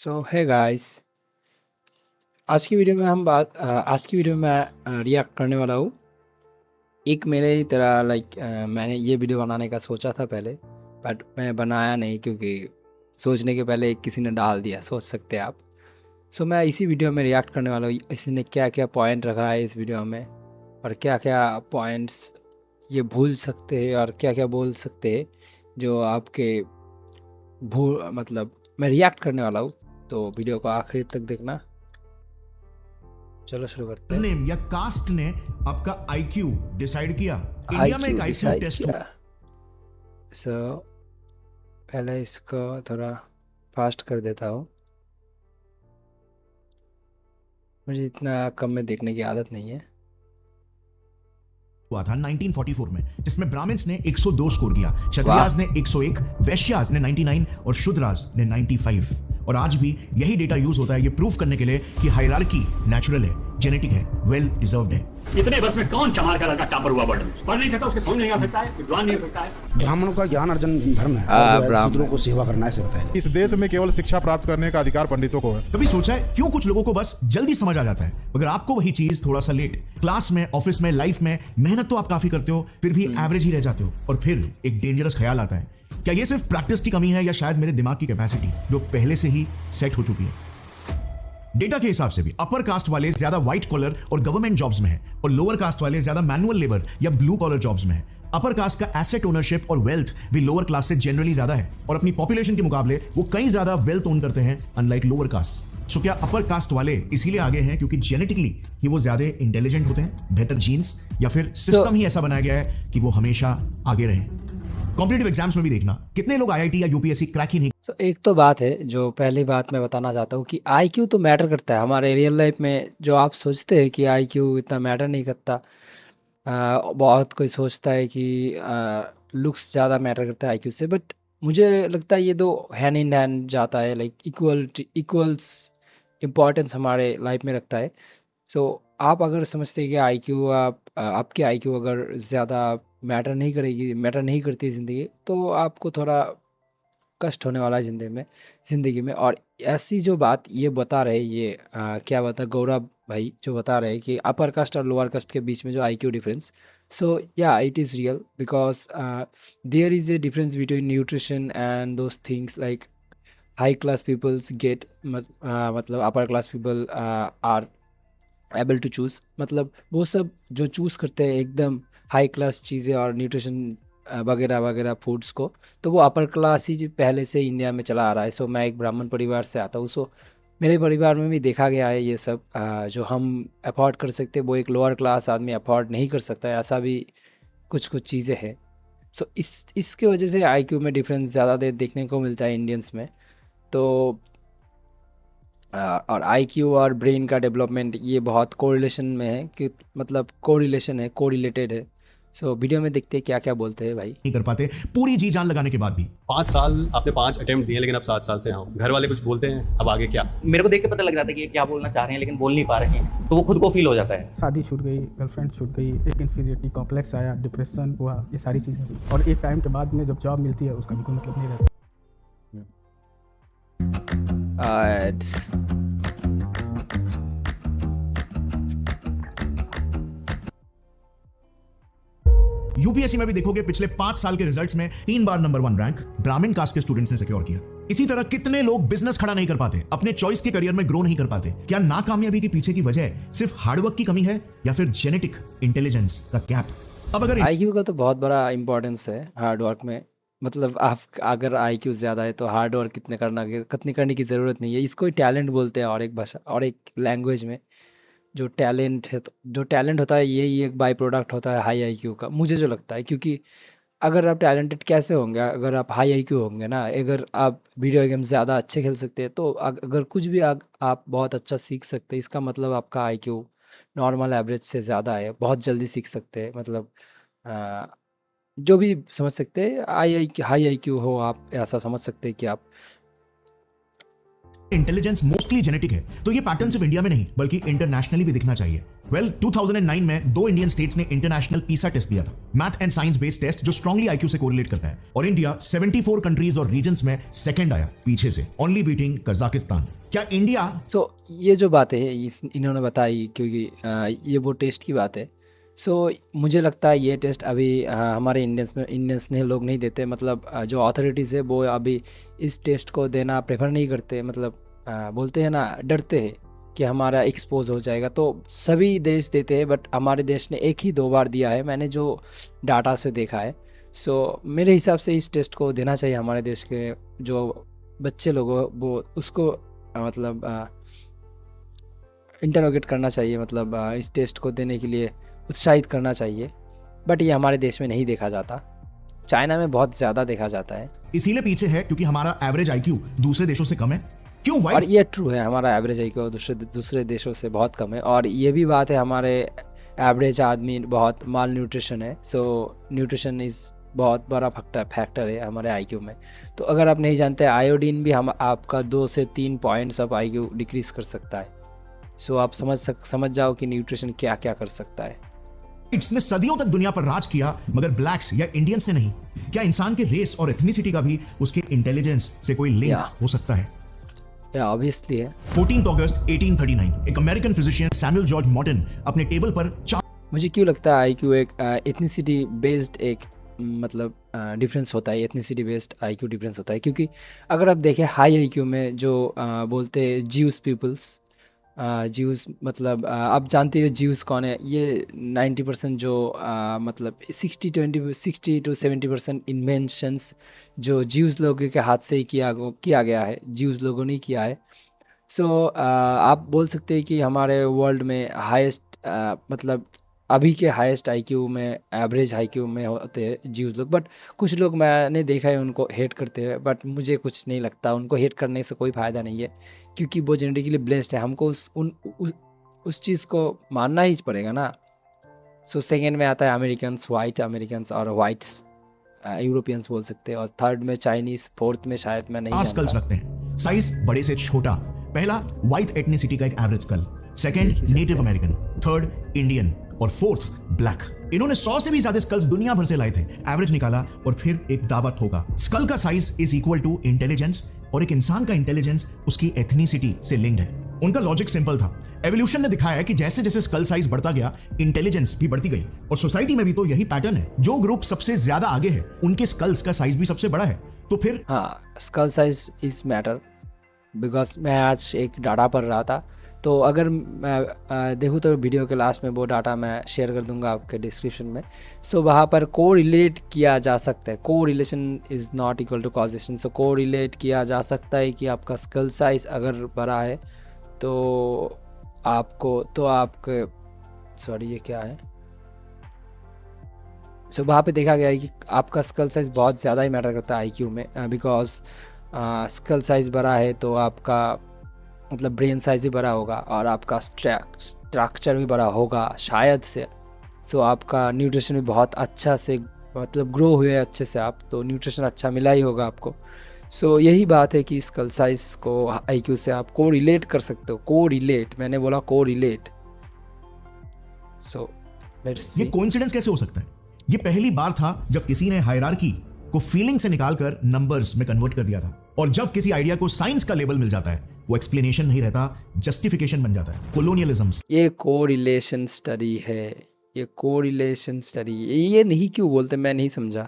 सो है गाइस, आज की वीडियो में मैं रिएक्ट करने वाला हूँ। एक मेरे ही तरह मैंने ये वीडियो बनाने का सोचा था पहले, बट मैंने बनाया नहीं क्योंकि सोचने के पहले किसी ने डाल दिया, सोच सकते हैं आप। सो मैं इसी वीडियो में रिएक्ट करने वाला हूँ, इसने क्या क्या पॉइंट रखा है इस वीडियो में और क्या क्या पॉइंट्स ये भूल सकते हैं और क्या क्या बोल सकते हैं जो आपके भूल मतलब मैं रिएक्ट करने वाला हूँ। तो वीडियो को आखिर तक देखना। चलो शुरू करते हैं। नेम या कास्ट ने आपका आईक्यू डिसाइड किया। इंडिया में एक आईक्यू आईक्यू डिसाइड टेस्ट किया। सो पहले इसको थोड़ा फास्ट कर देता हूँ, मुझे इतना कम में देखने की आदत नहीं है। हुआ था 1944 में, जिसमें ब्राह्मण्स ने 102 स्कोर किया, वाह, क्षत्रियाज ने 101, वैश्याज ने 99 और शूद्राज ने 95। और आज भी यही डेटा यूज होता है ये प्रूव करने के लिए कि हायरार्की नेचुरल है, जेनेटिक है, वेल डिजर्व्ड है। इतने बस में कौन चमार का लड़का टॉपर हुआ बर्डन पढ़ नहीं सकता, उसके समझ नहीं आ सकता है, विद्वान नहीं हो सकता है। ब्राह्मणों का ज्ञान अर्जन धर्म है और जो है ब्राह्मण। शूद्रों को सेवा करना है सकता है। इस देश में केवल शिक्षा प्राप्त करने का अधिकार पंडितों को है। कभी सोचा है क्यों कुछ लोगों को बस जल्दी समझ आ जाता है, मगर आपको वही चीज थोड़ा सा लेट? क्लास में, ऑफिस में, लाइफ में मेहनत तो आप काफी करते हो, फिर भी एवरेज ही रह जाते हो। और फिर एक डेंजरस ख्याल आता है, क्या ये सिर्फ प्रैक्टिस की कमी है या शायद मेरे दिमाग की कैपेसिटी जो पहले से ही सेट हो चुकी है? डेटा के हिसाब से भी अपर कास्ट वाले ज्यादा व्हाइट कॉलर और गवर्नमेंट जॉब्स में हैं और लोअर कास्ट वाले ज्यादा मैनुअल लेबर या ब्लू कॉलर जॉब्स में हैं। अपर कास्ट का एसेट ओनरशिप और वेल्थ भी लोअर क्लास से जनरली ज्यादा है और अपनी पॉपुलेशन के मुकाबले वो कई ज्यादा वेल्थ ओन करते हैं अनलाइक लोअर कास्ट। सो क्या अपर कास्ट वाले इसीलिए आगे हैं क्योंकि जेनेटिकली ही वो ज्यादा इंटेलिजेंट होते हैं, बेहतर जीन्स, या फिर सिस्टम ही ऐसा बनाया गया है कि वो हमेशा आगे रहें? कॉम्पिटिटिव एग्जाम्स में भी देखना कितने लोग आईआईटी या यूपीएससी क्रैक ही नहीं। सो एक तो बात है, जो पहली बात मैं बताना चाहता हूँ कि आईक्यू तो मैटर करता है हमारे रियल लाइफ में। जो आप सोचते हैं कि आईक्यू इतना मैटर नहीं करता, बहुत कोई सोचता है कि लुक्स ज़्यादा मैटर करता है आईक्यू से, बट मुझे लगता है ये दो हैंड इन हैंड जाता है, लाइक इक्वल्स इम्पोर्टेंस हमारे लाइफ में रखता है। सो आप अगर समझते हैं कि आईक्यू आपकी आईक्यू अगर ज़्यादा मैटर नहीं करती ज़िंदगी, तो आपको थोड़ा कष्ट होने वाला है ज़िंदगी में। और ऐसी जो बात ये बता रहे, ये क्या बता, गौरव भाई जो बता रहे हैं कि अपर कास्ट और लोअर कास्ट के बीच में जो आईक्यू डिफरेंस, सो या it is real because there is a difference between nutrition and those things like high class peoples get मतलब upper class people are able to choose, मतलब वो सब जो चूज़ करते हैं एकदम हाई क्लास चीज़ें और न्यूट्रिशन वगैरह वगैरह फूड्स को, तो वो अपर क्लास ही पहले से इंडिया में चला आ रहा है। सो मैं एक ब्राह्मण परिवार से आता हूँ, सो मेरे परिवार में भी देखा गया है ये सब। जो हम अफोर्ड कर सकते हैं वो एक लोअर क्लास आदमी अफोर्ड नहीं कर सकता है, ऐसा भी कुछ कुछ चीज़ें हैं। सो इसके वजह से आईक्यू में डिफरेंस ज़्यादा देर देखने को मिलता है इंडियंस में। तो और आईक्यू और ब्रेन का डेवलपमेंट ये बहुत कोरिलेशन में है, कि मतलब कोरिलेटेड है। सो वीडियो में देखते हैं क्या क्या बोलते हैं भाई। नहीं कर पाते पूरी जी जान लगाने के बाद भी। 5 साल आपने 5 अटेम्प्ट दिए, लेकिन अब 7 साल से यहाँ हो। घर वाले कुछ बोलते हैं, अब आगे क्या? मेरे को देख के पता लग जाता है कि ये क्या बोलना चाह रहे हैं लेकिन बोल नहीं पा रहे हैं, तो वो खुद को फील हो जाता है। शादी छूट गई, गर्लफ्रेंड छूट गई, एक इन्फीरियरिटी कॉम्प्लेक्स आया, डिप्रेशन हुआ, ये सारी चीज़ें हुई। और एक टाइम के बाद में जब जॉब मिलती है उसका भी कोई मतलब नहीं रहता। यूपीएससी में भी देखोगे पिछले 5 साल के रिजल्ट्स में 3 बार नंबर 1 रैंक ब्राह्मण कास्ट के स्टूडेंट्स ने सिक्योर किया। इसी तरह कितने लोग बिजनेस खड़ा नहीं कर पाते, अपने चॉइस के करियर में ग्रो नहीं कर पाते? क्या नाकामयाबी के पीछे की वजह सिर्फ हार्डवर्क की कमी है या फिर जेनेटिक इंटेलिजेंस का गैप? अब अगर आईक्यू का तो बहुत बड़ा इंपॉर्टेंस है हार्ड वर्क में। मतलब आप अगर आईक्यू ज़्यादा है तो हार्ड वर्क कितने करने की ज़रूरत नहीं है। इसको ही टैलेंट बोलते हैं और एक भाषा और एक लैंग्वेज में। जो टैलेंट है, तो जो टैलेंट होता है यही एक बाई प्रोडक्ट होता है हाई आईक्यू का, मुझे जो लगता है। क्योंकि अगर आप टैलेंटेड कैसे होंगे अगर आप हाई आईक्यू होंगे ना? अगर आप वीडियो गेम ज़्यादा अच्छे खेल सकते हैं, तो अगर कुछ भी आप बहुत अच्छा सीख सकते हैं, इसका मतलब आपका आईक्यू नॉर्मल एवरेज से ज़्यादा है, बहुत जल्दी सीख सकते हैं। मतलब अ, जो भी समझ सकते हैं, हाई आईक्यू हो आप, ऐसा समझ सकते हैं कि आप इंटेलिजेंस मोस्टली जेनेटिक है, तो ये पैटर्न सिर्फ इंडिया में नहीं बल्कि इंटरनेशनली भी दिखना चाहिए। वेल 2009 में 2 इंडियन स्टेट्स ने इंटरनेशनल पीसा टेस्ट दिया था, math and science based test जो स्ट्रांगली आईक्यू से कोरिलेट करता है, और इंडिया 74 कंट्रीज और रीजन्स में सेकंड आया पीछे से, ओनली बीटिंग कजाकिस्तान। क्या इंडिया ये जो बात है इन्होंने बताई, क्योंकि ये वो टेस्ट की बात है। मुझे लगता है ये टेस्ट अभी हमारे इंडियंस ने लोग नहीं देते, मतलब जो अथॉरिटीज़ है वो अभी इस टेस्ट को देना प्रेफर नहीं करते, मतलब बोलते हैं ना, डरते हैं कि हमारा एक्सपोज हो जाएगा। तो सभी देश देते हैं, बट हमारे देश ने 1 ही 2 बार दिया है, मैंने जो डाटा से देखा है। मेरे हिसाब से इस टेस्ट को देना चाहिए हमारे देश के जो बच्चे लोग वो उसको मतलब इंटरोगेट करना चाहिए, मतलब इस टेस्ट को देने के लिए उत्साहित करना चाहिए, बट ये हमारे देश में नहीं देखा जाता। चाइना में बहुत ज़्यादा देखा जाता है, इसीलिए पीछे है क्योंकि हमारा एवरेज आईक्यू दूसरे देशों से कम है। क्यों? और ये ट्रू है, हमारा एवरेज आईक्यू दूसरे देशों से बहुत कम है। और ये भी बात है, हमारे एवरेज आदमी बहुत माल न्यूट्रिशन है। न्यूट्रिशन इज़ बहुत बड़ा फैक्टर है हमारे आईक्यू में। तो अगर आप नहीं जानते, आयोडीन भी आपका 2 से 3 पॉइंट्स ऑफ आईक्यू डिक्रीज़ कर सकता है। आप समझ जाओ कि न्यूट्रिशन क्या क्या कर सकता है। इसने सदियों तक दुनिया पर राज किया, मगर ब्लैक्स या इंडियंस ने नहीं। क्या इंसान के रेस और एथनिसिटी का भी उसके इंटेलिजेंस से कोई लिंक हो सकता है? ऑब्वियसली है। 14 अगस्त 1839 एक American physician Samuel George Morton अपने टेबल पर मुझे क्यों लगता है आईक्यू एक एथनिसिटी बेस्ड एक मतलब डिफरेंस होता है, एथनिसिटी बेस्ड आईक्यू डिफरेंस होता है। क्योंकि अगर आप देखें हाई आईक्यू में जो बोलते हैं ज्यूस पीपल्स, ज्यूस मतलब आप जानते हो ज्यूस कौन है। ये 90% जो मतलब 60 to 70% इन्वेंशंस जो ज्यूस लोगों के हाथ से ही किया गया है, ज्यूस लोगों ने किया है। आप बोल सकते हैं कि हमारे वर्ल्ड में हाईएस्ट मतलब अभी के हाईएस्ट आईक्यू में, एवरेज आईक्यू में होते हैं ज्यूस लोग। बट कुछ लोग मैंने देखा है उनको हेट करते हैं, बट मुझे कुछ नहीं लगता, उनको हेट करने से कोई फ़ायदा नहीं है, क्योंकि वो जेनेटिकली ब्लेस्ड है। हमको उस चीज़ को मानना ही पड़ेगा ना। सेकेंड में आता है अमेरिकन्स, वाइट अमेरिकन्स और वाइट्स यूरोपियंस बोल सकते हैं, और थर्ड में चाइनीज़, फोर्थ में शायद मैं नहीं स्कल्स रखते हैं, साइज बड़े से छोटा। पहला व्हाइट एथनिसिटी का एक average skull, second native American, third Indian और फोर्थ ब्लैक। इन्होंने 100 से भी ज्यादा स्कल्स दुनिया भर से लाए थे, एवरेज निकाला और फिर एक दावा ठोका। स्कल का size is equal to intelligence, और एक इंसान का इंटेलिजेंस उसकी एथनिसिटी से लिंक्ड है। उनका लॉजिक सिंपल था, एवोल्यूशन ने दिखाया है कि जैसे जैसे स्कल साइज बढ़ता गया, इंटेलिजेंस भी बढ़ती गई। और सोसाइटी में भी तो यही पैटर्न है, जो ग्रुप सबसे ज्यादा आगे है उनके स्कल्स का साइज भी सबसे बड़ा है। तो फिर skull size is matter, because मैं आज एक डाटा पढ़ रहा था, तो अगर मैं देखूँ तो वीडियो के लास्ट में वो डाटा मैं शेयर कर दूंगा आपके डिस्क्रिप्शन में। वहाँ पर को रिलेट किया जा सकता है, को relation is not equal to causation. को रिलेट किया जा सकता है कि आपका स्कल साइज अगर बड़ा है तो आपके सॉरी ये क्या है, वहाँ पे देखा गया है कि आपका स्कल साइज बहुत ज़्यादा ही मैटर करता है आईक्यू में, बिकॉज स्कल साइज बड़ा है तो आपका मतलब ब्रेन साइज भी बड़ा होगा और आपका स्ट्रक्चर भी बड़ा होगा शायद से। आपका न्यूट्रिशन भी बहुत अच्छा से मतलब ग्रो हुए अच्छे से आप, तो न्यूट्रिशन अच्छा मिला ही होगा आपको। यही बात है कि स्कल साइज को आईक्यू से आप को रिलेट कर सकते हो। को रिलेट, मैंने बोला को रिलेट। लेट्स सी ये कोइंसिडेंस कैसे हो सकता है? ये पहली बार था जब किसी ने हायरार्की को फीलिंग से निकालकर नंबर्स में कन्वर्ट कर दिया था। और जब किसी आइडिया को साइंस का लेबल मिल जाता है, वो एक्सप्लेनेशन नहीं रहता, जस्टिफिकेशन बन जाता है। कोलोनियलिज्म, ये कोरिलेशन स्टडी है, ये कोरिलेशन स्टडी, ये नहीं क्यों बोलते, मैं नहीं समझा।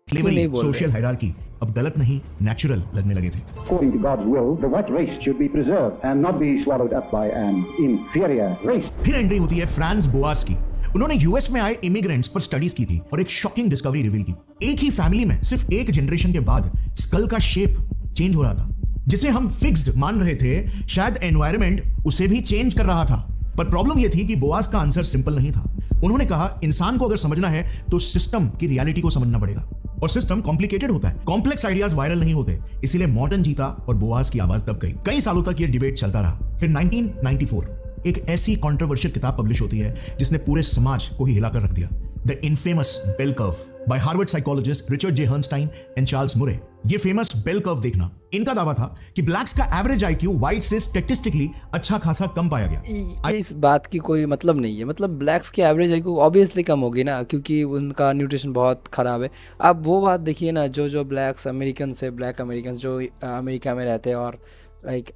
स्लेवरी, सोशल हायरार्की अब गलत नहीं, नेचुरल लगने लगे थे। According to God's will, the white race should be preserved and not be swallowed up by an inferior race. फिर एंट्री होती है फ्रांस बोआस की। उन्होंने यूएस में आए इमिग्रेंट्स पर स्टडीज की थी और एक शॉकिंग डिस्कवरी रिवील की। एक ही फैमिली में सिर्फ एक जनरेशन के बाद स्कल का शेप चेंज हो रहा था। जिसे हम फिक्स्ड मान रहे थे, शायद एनवायरनमेंट उसे भी चेंज कर रहा था। पर प्रॉब्लम यह थी कि बोआस का आंसर सिंपल नहीं था। उन्होंने कहा, इंसान को अगर समझना है तो सिस्टम की रियलिटी को समझना पड़ेगा, और सिस्टम कॉम्प्लिकेटेड होता है, कॉम्प्लेक्स आइडियाज वायरल नहीं होते। इसीलिए मॉर्टन जीता और बोआस की आवाज दब गई। कई सालों तक यह डिबेट चलता रहा। फिर 1994 एक ऐसी कंट्रोवर्शियल किताब पब्लिश होती है जिसने पूरे समाज को ही हिलाकर रख दिया। The infamous bell curve by Harvard psychologist Richard J Herrnstein and Charles Murray. ये फेमस बेल कर्व देखना, इनका दावा था कि ब्लैक्स का एवरेज आईक्यू व्हाइट से स्टैटिस्टिकली अच्छा खासा कम पाया गया। इस बात की कोई मतलब नहीं है, मतलब ब्लैक्स की एवरेज आईक्यू ऑब्वियसली कम होगी ना, क्योंकि उनका न्यूट्रिशन बहुत ख़राब है। आप वो बात देखिए ना, जो ब्लैक्स अमेरिकन से ब्लैक अमेरिकन जो अमेरिका में रहते हैं और लाइक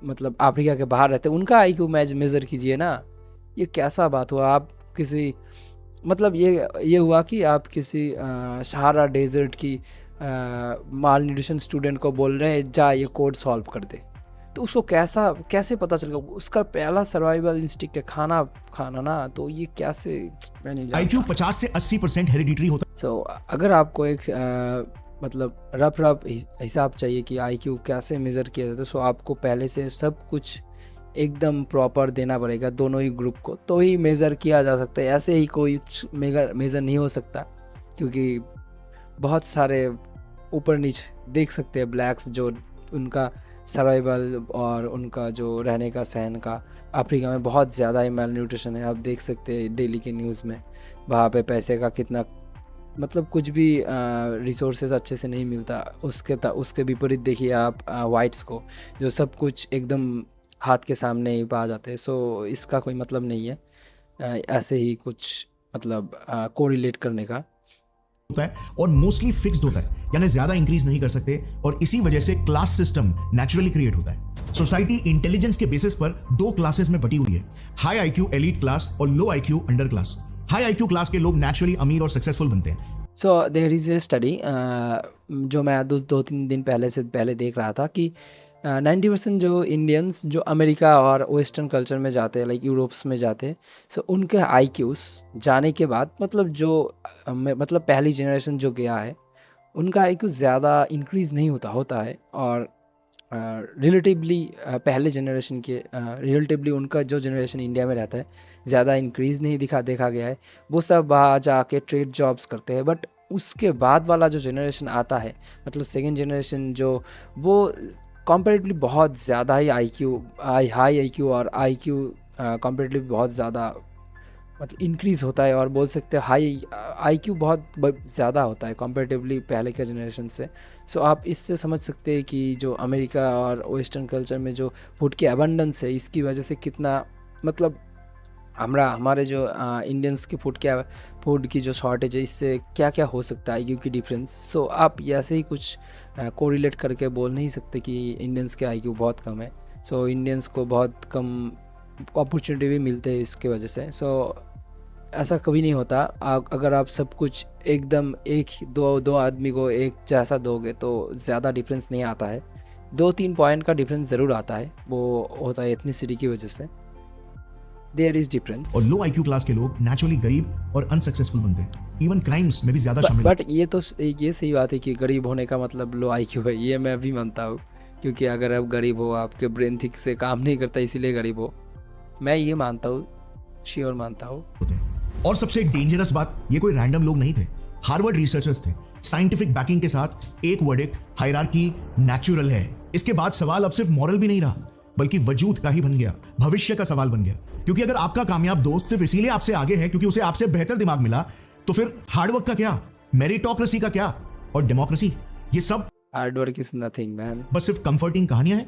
मतलब अफ्रीका के बाहर रहते हैं, उनका आईक्यू मेज़र कीजिए ना। ये कैसा बात हुआ? आप किसी मतलब ये हुआ कि आप किसी सहारा डेजर्ट की माल न्यूट्रिशन स्टूडेंट को बोल रहे हैं जा ये कोड सॉल्व कर दे, तो उसको कैसे पता चलेगा? उसका पहला सर्वाइवल इंस्टिंक्ट है खाना ना, तो ये कैसे, मैं नहीं जानता। आईक्यू 50 से 80% हेरिडिटरी होता है। सो अगर आपको एक मतलब रफ हिसाब चाहिए कि आईक्यू कैसे मेज़र किया जाता है, सो आपको पहले से सब कुछ एकदम प्रॉपर देना पड़ेगा दोनों ही ग्रुप को, तो ही मेज़र किया जा सकता है। ऐसे ही कोई मेज़र नहीं हो सकता, क्योंकि बहुत सारे ऊपर नीचे देख सकते हैं ब्लैक्स जो उनका सर्वाइवल और उनका जो रहने का सहन का अफ्रीका में बहुत ज़्यादा ही मेल न्यूट्रिशन है। आप देख सकते हैं डेली के न्यूज़ में वहाँ पे पैसे का कितना, मतलब कुछ भी रिसोर्सेज अच्छे से नहीं मिलता। उसके विपरीत देखिए आप वाइट्स को, जो सब कुछ एकदम हाथ के सामने ही पा जाते हैं। सो इसका कोई मतलब नहीं है ऐसे ही कुछ मतलब कोरिलेट करने का होता है और मोस्टली फिक्स्ड होता है, यानी ज्यादा इंक्रीज नहीं कर सकते, और इसी वजह से क्लास सिस्टम नेचुरली क्रिएट होता है। सोसाइटी इंटेलिजेंस के बेसिस पर दो क्लासेस में बटी हुई है, हाई आईक्यू एलीट क्लास और low IQ underclass. High IQ class के लोग नेचुरली अमीर और सक्सेसफुल बनते हैं। So there is a study जो मैं 2-3 दिन पहले देख रहा था कि 90% जो इंडियंस जो अमेरिका और वेस्टर्न कल्चर में जाते हैं, लाइक यूरोप्स में जाते हैं, सो उनके आईक्यूज़ जाने के बाद मतलब पहली जनरेशन जो गया है उनका आईक्यू ज़्यादा इंक्रीज़ नहीं होता है, और रिलेटिवली पहले जनरेशन के रिलेटिवली उनका जो जनरेशन इंडिया में रहता है ज़्यादा इंक्रीज़ नहीं देखा गया है। वो सब बाहर जाके ट्रेड जॉब्स करते हैं, बट उसके बाद वाला जो जनरेशन आता है, मतलब सेकेंड जनरेशन जो, वो कंपैरेटिवली बहुत ज़्यादा ही हाई आईक्यू और आईक्यू कंपैरेटिवली बहुत ज़्यादा मतलब इंक्रीज़ होता है, और बोल सकते हैं हाई आईक्यू बहुत ज़्यादा होता है कंपैरेटिवली पहले के जनरेशन से। सो आप इससे समझ सकते हैं कि जो अमेरिका और वेस्टर्न कल्चर में जो फूड की अबंडेंस है, इसकी वजह से कितना मतलब हमारे जो इंडियंस के फूड की जो शॉर्टेज है, इससे क्या क्या हो सकता है आईक्यू की डिफरेंस। सो आप ऐसे ही कुछ कोरिलेट करके बोल नहीं सकते कि इंडियंस के आईक्यू बहुत कम है। सो इंडियंस को बहुत कम अपॉर्चुनिटी भी मिलते हैं इसके वजह से। सो ऐसा कभी नहीं होता। अगर आप सब कुछ एकदम दो आदमी को एक जैसा दोगे तो ज़्यादा डिफरेंस नहीं आता है। 2-3 पॉइंट का डिफरेंस ज़रूर आता है, वो होता है एथनिसिटी की वजह से। There is difference. और लो आईक्यू क्लास के लोग नेचुरली गरीब और अनसक्सेसफुल बनते हैं, इवन क्राइम्स में भी ज्यादा शामिल। बट ये सही बात है कि गरीब होने का मतलब लो आईक्यू है, ये मैं भी मानता हूँ, क्योंकि अगर आप गरीब हो, आपके ब्रेन ठीक से काम नहीं करता इसीलिए गरीब हो, मैं ये मानता हूँ, श्योर मानता हूँ। और सबसे डेंजरस बात, ये कोई रैंडम लोग नहीं थे, हार्वर्ड रिसर्चर्स थे, साइंटिफिक बैकिंग के साथ। एक वर्डिक्ट, हायरार्की नेचुरल है। इसके बाद सवाल अब सिर्फ मॉरल भी नहीं रहा, बल्कि वजूद का ही बन गया, भविष्य का सवाल बन गया। क्योंकि अगर आपका कामयाब दोस्त सिर्फ इसीलिए आपसे आगे है क्योंकि उसे आपसे बेहतर दिमाग मिला, तो फिर हार्डवर्क का क्या, मेरिटोक्रेसी का क्या, और डेमोक्रेसी, ये सब हार्डवर्क इज नथिंग मैन, बस सिर्फ कंफर्टिंग कहानियां हैं।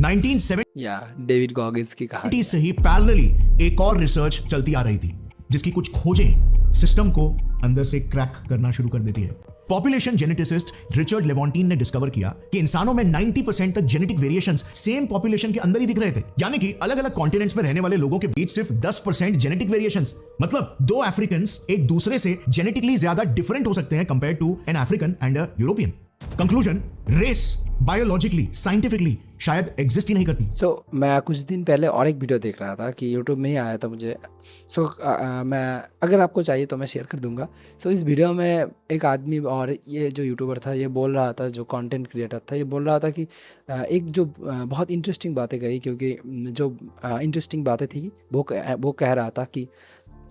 1970 या डेविड गॉगिंस की कहानी से ही पैरेलली एक और रिसर्च चलती आ रही थी, जिसकी कुछ खोजें सिस्टम को अंदर से क्रैक करना शुरू कर देती है। पॉपुलेशन जेनेटिसिस्ट रिचर्ड लेवॉन्टीन ने डिस्कवर किया कि इंसानों में 90% तक जेनेटिक वेरिएशंस सेम पॉपुलेशन के अंदर ही दिख रहे थे, यानी कि अलग अलग कॉन्टिनेंट्स में रहने वाले लोगों के बीच सिर्फ 10% जेनेटिक वेरिएशंस। मतलब 2 अफ्रीकन्स एक दूसरे से जेनेटिकली ज्यादा डिफरेंट हो सकते हैं compare to an African and a European. Conclusion, race biologically, scientifically शायद एग्जिस्ट ही नहीं करती। सो मैं कुछ दिन पहले और एक वीडियो देख रहा था कि यूट्यूब में ही आया था मुझे। मैं अगर आपको चाहिए तो मैं शेयर कर दूंगा। सो इस वीडियो में एक आदमी, और ये जो यूट्यूबर था ये बोल रहा था, जो कंटेंट क्रिएटर था, ये बोल रहा था कि एक जो बहुत इंटरेस्टिंग बातें कही, क्योंकि जो इंटरेस्टिंग बातें थी वो कह रहा था कि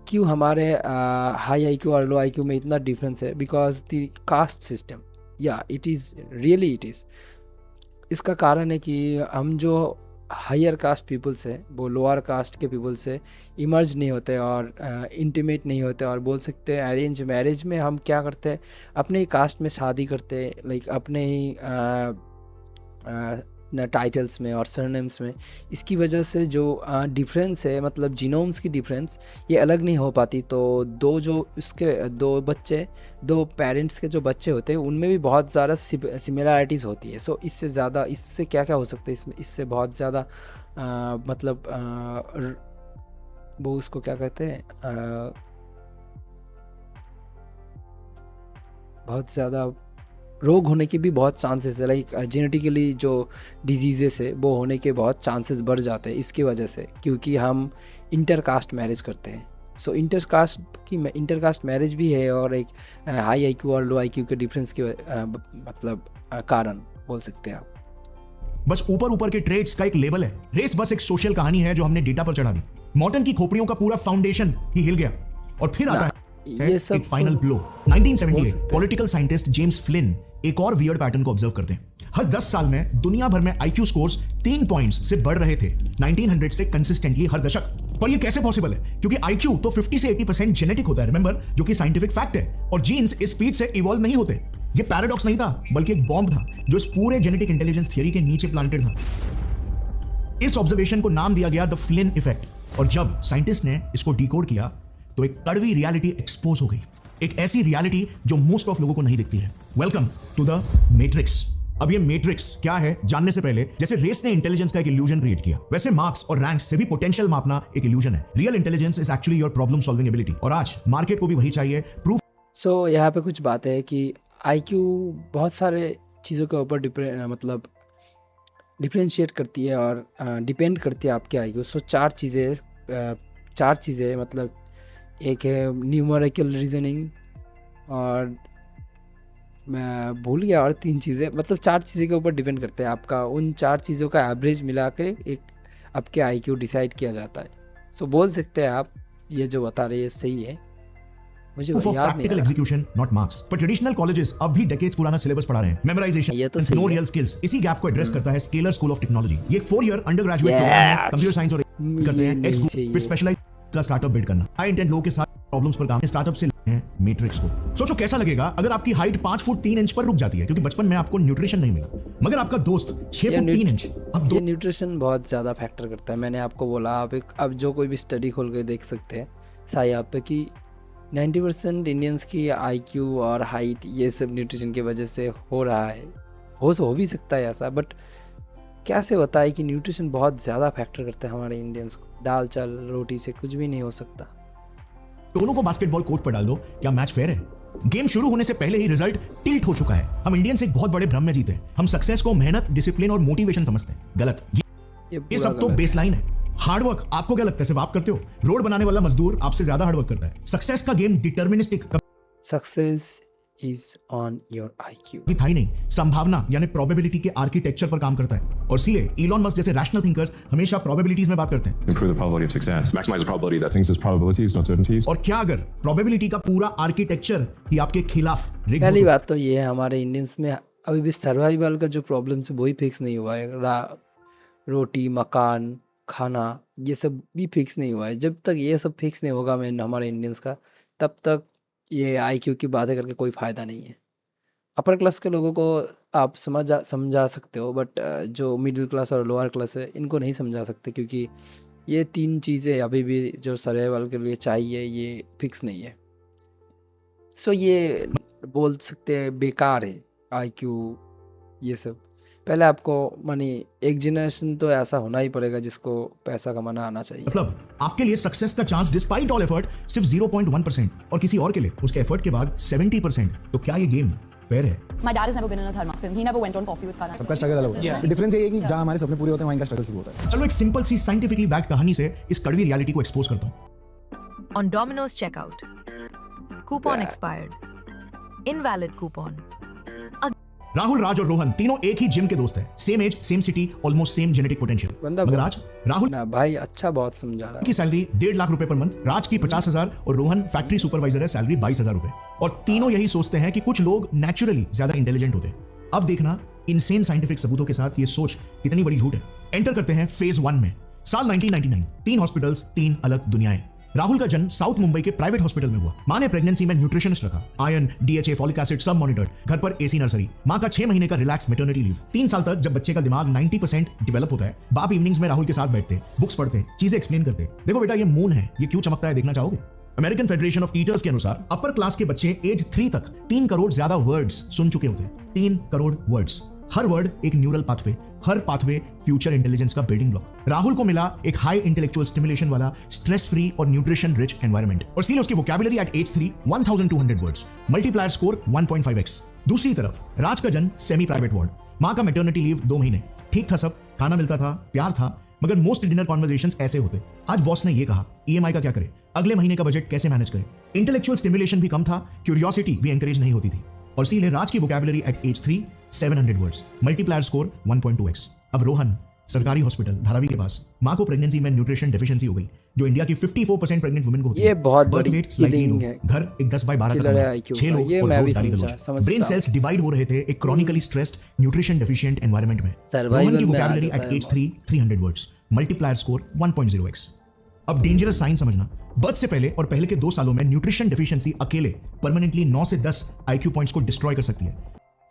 क्यों हमारे हाई आईक्यू और लो आईक्यू में इतना डिफरेंस है, बिकॉज द कास्ट सिस्टम। या it is really it is. इसका कारण है कि हम जो हायर कास्ट पीपल से वो लोअर कास्ट के पीपल से इमर्ज नहीं होते और इंटीमेट नहीं होते, और बोल सकते हैं अरेंज मैरिज में हम क्या करते हैं, अपने ही कास्ट में शादी करते हैं, लाइक अपने ही टाइटल्स में और सरनेम्स में। इसकी वजह से जो डिफरेंस है, मतलब जीनोम्स की डिफरेंस, ये अलग नहीं हो पाती। तो दो पेरेंट्स के जो बच्चे होते हैं उनमें भी बहुत ज़्यादा सिमिलैरिटीज़ होती है। सो इससे क्या क्या हो सकता है, इससे बहुत ज़्यादा वो उसको क्या कहते हैं, बहुत ज़्यादा रोग होने के भी बहुत चांसेस है, लाइक जेनेटिकली जो डिजीज़ेस है वो होने के बहुत चांसेस बढ़ जाते हैं इसकी वजह से, क्योंकि हम इंटरकास्ट मैरिज करते हैं। सो इंटरकास्ट मैरिज भी है, और एक हाई आईक्यू और लो आईक्यू के डिफरेंस के कारण बोल सकते हैं आप। बस ऊपर के ट्रेड्स का एक लेबल है, रेस बस एक सोशल कहानी है जो हमने डेटा पर चढ़ा दी। मॉर्टन की खोपड़ियों का पूरा फाउंडेशन ही हिल गया, और फिर आता है ये सब एक final blow. 1978 political scientist James Flint एक और वियर्ड पैटर्न को ऑब्जर्व करते हैं। हर 10 साल में दुनिया भर में आईक्यू स्कोर्स 3 पॉइंट्स से बढ़ रहे थे 1900 से कंसिस्टेंटली हर दशक। पर ये कैसे पॉसिबल है, क्योंकि आईक्यू तो 50 से 80% जेनेटिक होता है, रिमेंबर, जो कि साइंटिफिक फैक्ट है, और जीन्स इस स्पीड से इवॉल्व नहीं होते। ये पैराडॉक्स नहीं था, बल्कि एक बॉम्ब था जो इस पूरे जेनेटिक इंटेलिजेंस थियरी के नीचे प्लांटेड था। इस ऑब्जर्वेशन को नाम दिया गया द फ्लिन इफेक्ट, और जब साइंटिस्ट ने इसको डिकोड किया तो एक कड़वी रियलिटी एक्सपोज हो गई, एक ऐसी रियलिटी जो मोस्ट ऑफ लोगों को नहीं दिखती है। Welcome to the matrix. अब ये मैट्रिक्स क्या है जानने से पहले, जैसे रेस ने इंटेलिजेंस का एक इल्यूजन क्रिएट किया, वैसे मार्क्स और रैंक्स से भी पोटेंशियल मापना एक इल्यूजन है। Real intelligence is actually your problem solving ability, और आज मार्केट को भी वही चाहिए, प्रूफ। सो यहाँ पे कुछ बातें है कि आईक्यू बहुत सारे चीज़ों के ऊपर डिफरेंशिएट करती है और डिपेंड करती है आपके आईक्यू। सो चार चीज़ें मतलब एक है न्यूमेरिकल रीजनिंग, और मैं भूल गया, और 3 चीज़ें, मतलब 4 चीज़ें के ऊपर डिपेंड करते हैं आपका। उन 4 चीज़ों का एवरेज मिला के एक आपके आईक्यू डिसाइड किया जाता है। सो बोल सकते हैं आप ये जो बता रहे हैं सही है, मुझे याद नहीं आ प्रैक्टिकल एग्जीक्यूशन नॉट मार्क्स। पर ट्रेडिशनल कॉलेजेस अब भी डेकेड्स पुराना सिलेबस पढ़ा रहे हैं, मेमोराइजेशन, ये तो सही नो है। Real skills. इसी गैप को एड्रेस करता है स्केलर स्कूल ऑफ टेक्नोलॉजी। ये एक 4 ईयर अंडर ग्रेजुएट प्रोग्राम है, कंप्यूटर साइंस और करते हैं एक्स ग्रुप, फिर स्पेशलाइज का स्टार्टअप बिल्ड करना, हाई इंटेंट लोगों के साथ प्रॉब्लम्स पर काम, स्टार्टअप से हैं मैट्रिक्स को। सोचो कैसा लगेगा अगर आपकी हाइट 5 फुट 3 इंच पर रुक जाती है, क्योंकि बचपन में आपको न्यूट्रिशन नहीं मिला, मगर आपका दोस्त 6 फुट 3 इंच अब ये न्यूट्रिशन बहुत ज़्यादा फैक्टर करता है। मैंने आपको बोला, आप अब जो कोई भी स्टडी खोल के देख सकते हैं साई आप पे कि 90% इंडियंस की आईक्यू और हाइट ये सब न्यूट्रिशन की वजह से हो रहा है। हो भी सकता है ऐसा, बट कैसे होता है कि न्यूट्रिशन बहुत ज़्यादा फैक्टर करता है हमारे इंडियंस को। दाल चावल रोटी से कुछ भी नहीं हो सकता। दोनों को बास्केटबॉल कोर्ट पर डाल दो, क्या मैच फेयर है? गेम शुरू होने से पहले ही रिजल्ट टिल्ट हो चुका है। हम इंडियंस एक बहुत बड़े भ्रम में जीते हैं। हम सक्सेस को मेहनत, डिसिप्लिन और मोटिवेशन समझते हैं। गलत। ये सब तो बेसलाइन है। हार्डवर्क आपको क्या लगता है सिर्फ आप करते हो? रोड बनाने वाला मजदूर आपसे ज्यादा हार्डवर्क करता है। सक्सेस का game deterministic success is on your IQ भी था ही नहीं, संभावना यानी प्रोबेबिलिटी के आर्किटेक्चर पर काम करता है। और इसीलिए इलॉन मस्क जैसे रैशनल थिंकर्स हमेशा प्रोबेबिलिटीज में बात करते हैं। Improve the probability of success. Maximize the probability that things is probabilities, not certainties. और क्या अगर प्रोबेबिलिटी का पूरा आर्किटेक्चर ही आपके खिलाफ रिग पहली हो तो? बात तो ये है, हमारे इंडियंस में अभी भी सर्वाइवल का जो प्रॉब्लम है वही फिक्स नहीं हुआ है। रोटी, मकान, खाना, ये सब भी फिक्स नहीं हुआ है। जब तक ये सब फिक्स नहीं होगा हमारे इंडियंस का, तब तक ये आईक्यू की बातें करके कोई फ़ायदा नहीं है। अपर क्लास के लोगों को आप समझा सकते हो, बट जो मिडिल क्लास और लोअर क्लास है इनको नहीं समझा सकते, क्योंकि ये 3 चीज़ें अभी भी जो सर्वाइवल के लिए चाहिए ये फिक्स नहीं है। सो ये बोल सकते हैं बेकार है आईक्यू ये सब। पहले आपको एक जनरेशन तो ऐसा होना ही पड़ेगा जिसको पैसा कमाना आना चाहिए। मतलब आपके लिए सक्सेस का चांस डिस्पाइट ऑल एफर्ट सिर्फ 0.1% और किसी और के लिए उसके एफर्ट के बाद 70%। तो क्या ये गेम फेयर है? My dad has never been in a Dharma film. He never went on coffee with Khan. सबका स्ट्रगल अलग होता है। डिफरेंस ये है कि जहां हमारे सपने पूरे होते हैं वहीं का स्ट्रगल शुरू होता है। चलो एक सिंपल सी साइंटिफिकली बैक्ड कहानी से इस कड़वी रियलिटी को एक्सपोज करता हूं। On Domino's checkout. Coupon expired. Invalid coupon. Rahul, राज और रोहन तीनों एक ही जिम के दोस्त हैं। Same age, same city, almost same genetic potential. मगर आज राहुल ना भाई अच्छा बहुत समझा रहा है। की सैलरी 1.5 लाख रुपए पर मंथ, राज की 50,000 और रोहन फैक्ट्री सुपरवाइजर है, सैलरी 22,000 रुपए। और तीनों यही सोचते हैं कि कुछ लोग नेचुरली ज्यादा इंटेलिजेंट होते हैं। अब देखना इनसेन साइंटिफिक सबूतों के साथ ये सोच कितनी बड़ी झूठ है। एंटर करते हैं फेज 1 में। साल 1999, 3 हॉस्पिटल्स, 3 अलग दुनियाएं। राहुल का जन्म साउथ मुंबई के प्राइवेट हॉस्पिटल में हुआ। मां ने प्रेगनेंसी में न्यूट्रिशनिस्ट रखा, आयरन, डीएचए, फॉलिक एसिड सब मॉनिटर्ड, घर पर एसी नर्सरी, मां का 6 महीने का रिलैक्स मैटरनिटी लीव। 3 साल तक जब बच्चे का दिमाग 90% डेवलप होता है, बाप इवनिंग्स में राहुल के साथ बैठते, बुक्स पढ़ते, चीजें एक्सप्लेन करते। देखो बेटा, ये मून है, ये क्यों चमकता है, देखना चाहोगे? अमेरिकन फेडरेशन ऑफ टीचर्स के अनुसार अपर क्लास के बच्चे एज 3 तक 3 करोड़ ज्यादा वर्ड्स सुन चुके होते हैं। 3 करोड़ वर्ड्स, हर वर्ड एक न्यूरल पाथवे, हर पाथवे फ्यूचर इंटेलिजेंस का बिल्डिंग ब्लॉक। राहुल को मिला एक हाई इंटेलेक्चुअल स्टिमुलेशन वाला स्ट्रेस फ्री और न्यूट्रिशन रिच एनवायरनमेंट, और इसीलिए उसकी vocabulary at age 3 1200 words, multiplier score 1.5x। दूसरी तरफ राज का जन्म सेमी प्राइवेट वार्ड, मां का मैटरनिटी लीव 2 महीने, ठीक था सब, खाना मिलता था, प्यार था, मगर मोस्ट डिनर कॉन्वर्सेशंस ऐसे होते, आज बॉस ने ये कहा, ईएमआई का क्या करे, अगले महीने का बजट कैसे मैनेज करे। इंटेलेक्चुअल स्टिमुलेशन भी कम था, क्यूरियोसिटी भी एनकरेज नहीं होती थी, और इसीलिए राज की vocabulary at age 3 700 words, multiplier score 1.2x। अब रोहन सरकारी हॉस्पिटल धारावी के पास, मां को प्रेगनेंसी में न्यूट्रिशन डेफिशिएंसी हो गई, जो इंडिया की 54% प्रेग्नेंट वुमेन को होती है। ये बहुत बर्थ बड़ी वेट स्लाइटली लो, है, घर एक 10x12 का किलर कमरा, है IQ 6 का। लोग ये और मैं भी रोज गाली समझता गलौज। ब्रेन सेल्स डिवाइड हो रहे थे एक chronically stressed nutrition deficient environment में। Survival रोहन की में आ वोकैबुलरी जाता एट है age 3 300 words, multiplier score 1.0x। अब डेंजरस साइन समझना, बर्थ से पहले और पहले के 2 सालों में न्यूट्रिशन डेफिशिएंसी अकेले परमानेंटली 9 से 10 IQ पॉइंट्स को डिस्ट्रॉय कर सकती है।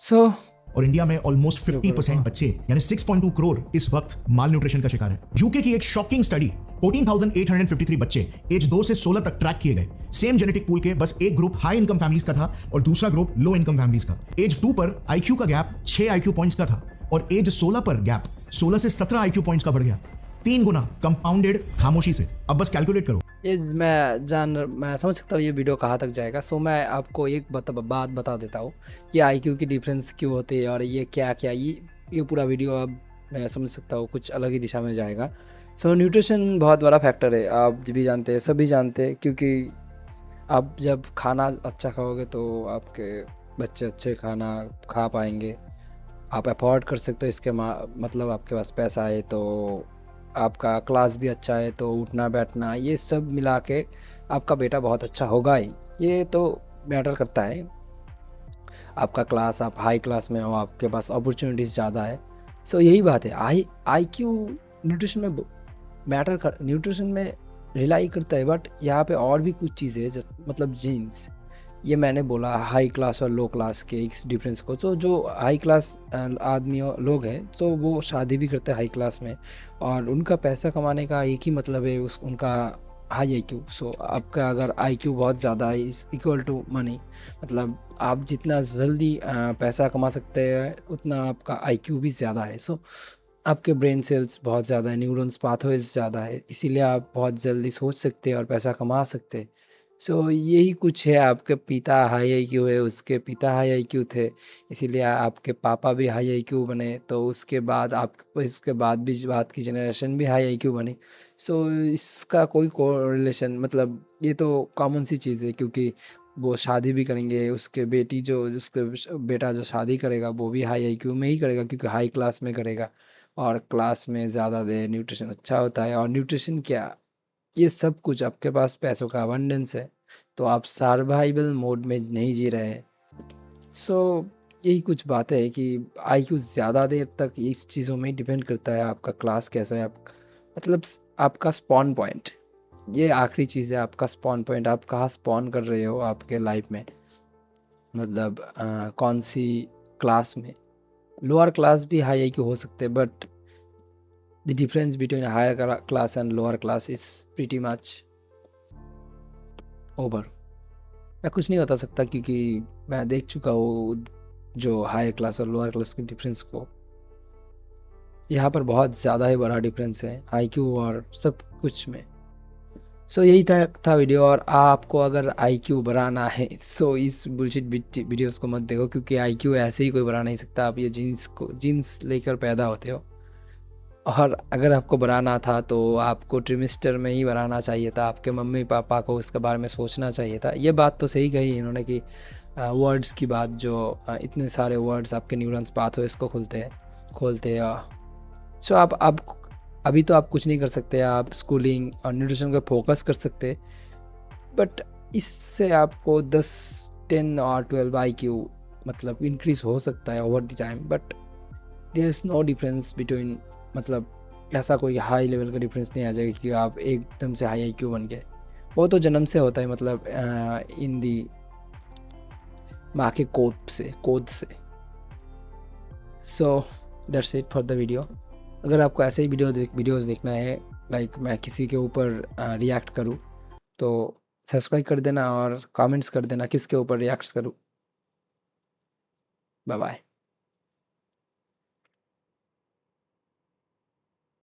सो और इंडिया में ऑलमोस्ट 50% बच्चे यानी 6.2 करोड़ इस वक्त माल न्यूट्रिशन का शिकार है। यूके की एक शॉकिंग स्टडी, 14,853 बच्चे एज 2 से 16 तक ट्रैक किए गए। सेम जेनेटिक पूल के बस एक ग्रुप हाई इनकम फैमिलीज का था और दूसरा ग्रुप लो इनकम फैमिलीज का। एज 2 पर IQ का गैप 6 IQ पॉइंट्स का था और एज 16 पर गैप 16 से 17 IQ पॉइंट्स का बढ़ गया, 3 गुना कंपाउंडेड खामोशी से। अब बस कैलकुलेट करो। ये मैं समझ सकता हूँ ये वीडियो कहाँ तक जाएगा। सो मैं आपको एक बात बता देता हूँ कि IQ की डिफरेंस क्यों होती है और ये क्या क्या, ये पूरा वीडियो अब मैं समझ सकता हूँ कुछ अलग ही दिशा में जाएगा। सो न्यूट्रिशन बहुत बड़ा फैक्टर है, आप भी जानते हैं, सभी जानते हैं, क्योंकि आप जब खाना अच्छा खाओगे तो आपके बच्चे अच्छे खाना खा पाएंगे, आप अफोर्ड कर सकते हो, इसके मतलब आपके पास पैसा है तो आपका क्लास भी अच्छा है तो उठना बैठना ये सब मिला के आपका बेटा बहुत अच्छा होगा ही, ये तो मैटर करता है। आपका क्लास, आप हाई क्लास में हो, आपके पास अपॉर्चुनिटीज़ ज़्यादा है। सो यही बात है, IQ न्यूट्रिशन में न्यूट्रिशन में रिलाई करता है, बट यहाँ पे और भी कुछ चीज़ें हैं, मतलब जीन्स, ये मैंने बोला हाई क्लास और लो क्लास के इस डिफरेंस को। तो जो हाई क्लास आदमी लोग हैं तो वो शादी भी करते हैं हाई क्लास में और उनका पैसा कमाने का एक ही मतलब है उनका हाई IQ। सो आपका अगर IQ बहुत ज़्यादा है इज़ इक्वल टू मनी, मतलब आप जितना जल्दी पैसा कमा सकते हैं उतना आपका IQ भी ज़्यादा है। सो आपके ब्रेन सेल्स बहुत ज़्यादा है, न्यूरॉन्स पाथवेज ज़्यादा है, इसीलिए आप बहुत जल्दी सोच सकते हैं और पैसा कमा सकते हैं। सो यही कुछ है, आपके पिता हाई IQ है, उसके पिता हाई IQ थे, इसीलिए आपके पापा भी हाई IQ बने, तो उसके बाद इसके बाद भी बात की जनरेशन भी हाई IQ बनी। सो इसका कोई कोरिलेशन, मतलब ये तो कॉमन सी चीज़ है, क्योंकि वो शादी भी करेंगे, उसके बेटा जो शादी करेगा वो भी हाई IQ में ही करेगा, क्योंकि हाई क्लास में करेगा और क्लास में ज़्यादा देर न्यूट्रिशन अच्छा होता है। और न्यूट्रिशन क्या, ये सब कुछ आपके पास पैसों का अबंडेंस है तो आप सर्वाइवल मोड में नहीं जी रहे हैं। सो यही कुछ बातें हैं कि IQ ज़्यादा देर तक इस चीज़ों में डिपेंड करता है, आपका क्लास कैसा है, मतलब आपका स्पॉन पॉइंट, ये आखिरी चीज़ है, आपका स्पॉन पॉइंट, आप कहाँ स्पॉन कर रहे हो आपके लाइफ में, मतलब कौन सी क्लास में। लोअर क्लास भी हाई IQ हो सकते हैं, but the difference between a higher class and lower class is pretty much over। मैं कुछ नहीं बता सकता क्योंकि मैं देख चुका हूँ जो हायर क्लास और लोअर क्लास के डिफरेंस को। यहाँ पर बहुत ज़्यादा ही बड़ा डिफरेंस है IQ और सब कुछ में। सो यही था वीडियो। और आपको अगर IQ बढ़ाना है सो इस बुलशिट वीडियोस को मत देखो, क्योंकि IQ ऐसे ही कोई बढ़ा नहीं सकता। आप ये जीन्स लेकर पैदा होते हो, और अगर आपको बढ़ाना था तो आपको ट्रिमिस्टर में ही बढ़ाना चाहिए था, आपके मम्मी पापा को इसके बारे में सोचना चाहिए था। ये बात तो सही कही इन्होंने कि वर्ड्स की बात, जो इतने सारे वर्ड्स आपके न्यूरॉन्स पाथवेज को खोलते हैं। सो आप अभी तो आप कुछ नहीं कर सकते, आप स्कूलिंग और न्यूट्रिशन पे फोकस कर सकते, बट इससे आपको 10, 10 और 12 IQ मतलब इंक्रीज़ हो सकता है over the time. But there is no difference between, मतलब ऐसा कोई हाई लेवल का डिफरेंस नहीं आ जाएगा कि आप एकदम से हाई IQ बन गए। वो तो जन्म से होता है, मतलब इन दी माँ के कोद से। So that's it for the video. अगर आपको ऐसे ही वीडियोस देखना है, लाइक मैं किसी के ऊपर रिएक्ट करूँ, तो सब्सक्राइब कर देना और कमेंट्स कर देना किसके ऊपर रिएक्ट करूँ। Bye bye.